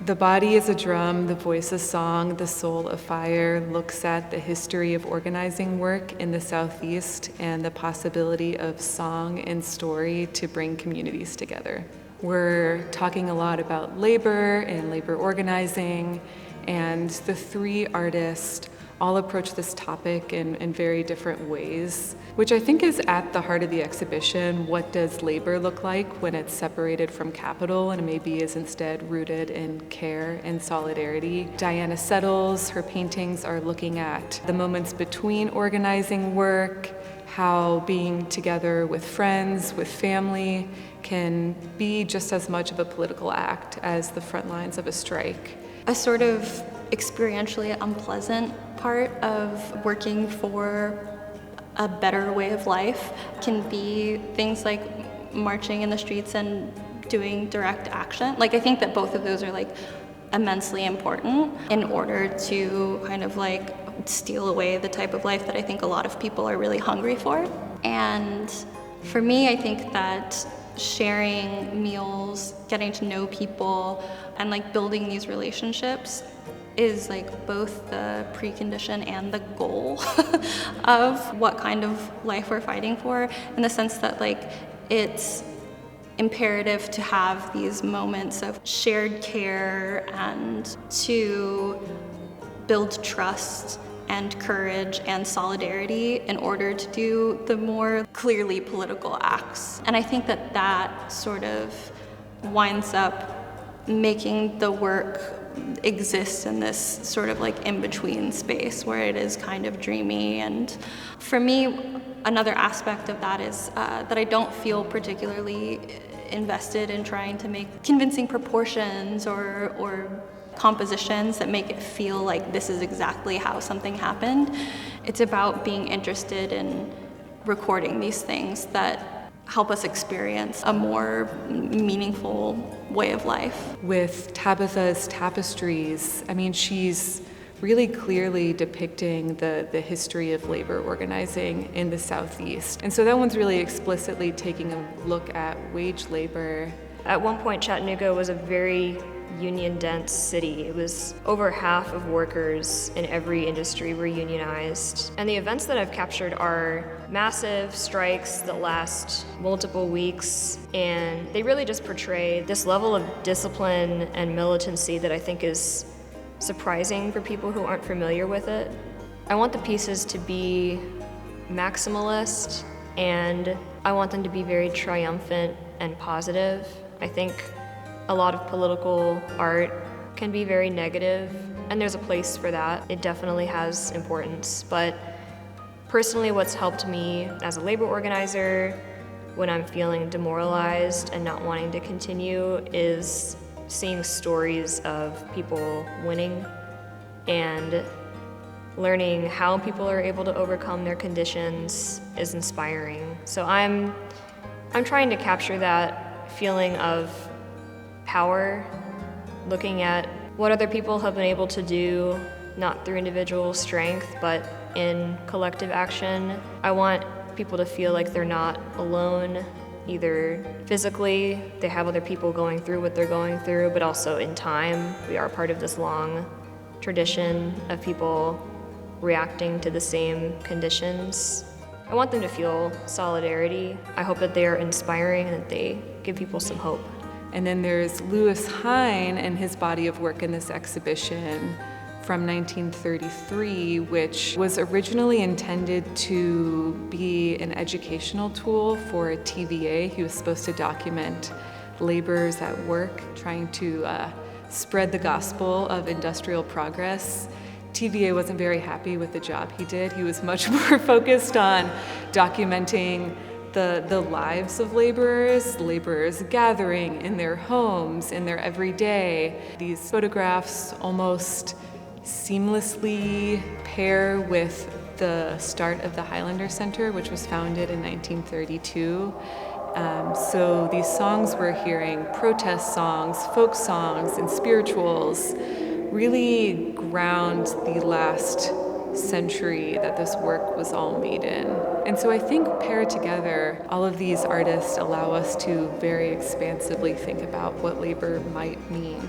The body is a drum, the voice a song, the soul a fire looks at the history of organizing work in the Southeast and the possibility of song and story to bring communities together. We're talking a lot about labor and labor organizing, and the three artists all approach this topic in very different ways, which I think is at the heart of the exhibition. What does labor look like when it's separated from capital and maybe is instead rooted in care and solidarity? Diana Settles, her paintings are looking at the moments between organizing work, how being together with friends, with family, can be just as much of a political act as the front lines of a strike. A sort of experientially unpleasant part of working for a better way of life can be things like marching in the streets and doing direct action. Like, I think that both of those are like immensely important in order to kind of like steal away the type of life that I think a lot of people are really hungry for. And for me, I think that sharing meals, getting to know people, and like building these relationships is like both the precondition and the goal of what kind of life we're fighting for, in the sense that like it's imperative to have these moments of shared care and to build trust and courage and solidarity in order to do the more clearly political acts. And I think that that sort of winds up making the work exist in this sort of like in-between space where it is kind of dreamy. And for me, another aspect of that is that I don't feel particularly invested in trying to make convincing proportions or compositions that make it feel like this is exactly how something happened. It's about being interested in recording these things that help us experience a more meaningful way of life. With Tabitha's tapestries, I mean, she's really clearly depicting the history of labor organizing in the Southeast. And so that one's really explicitly taking a look at wage labor. At one point, Chattanooga was a very union-dense city. It was over half of workers in every industry were unionized. And the events that I've captured are massive strikes that last multiple weeks, and they really just portray this level of discipline and militancy that I think is surprising for people who aren't familiar with it. I want the pieces to be maximalist, and I want them to be very triumphant and positive. I think a lot of political art can be very negative, and there's a place for that. It definitely has importance. But personally, what's helped me as a labor organizer when I'm feeling demoralized and not wanting to continue is seeing stories of people winning and learning how people are able to overcome their conditions is inspiring. So I'm trying to capture that feeling of power, looking at what other people have been able to do, not through individual strength, but in collective action. I want people to feel like they're not alone, either physically, they have other people going through what they're going through, but also in time. We are part of this long tradition of people reacting to the same conditions. I want them to feel solidarity. I hope that they are inspiring and that they give people some hope. And then there's Louis Hine and his body of work in this exhibition from 1933, which was originally intended to be an educational tool for a TVA. He was supposed to document laborers at work, trying to spread the gospel of industrial progress. TVA wasn't very happy with the job he did. He was much more focused on documenting the lives of laborers gathering in their homes, in their everyday. These photographs almost seamlessly pair with the start of the Highlander Center, which was founded in 1932. So these songs we're hearing, protest songs, folk songs, and spirituals, really ground the last century that this work was all made in. And so I think paired together, all of these artists allow us to very expansively think about what labor might mean.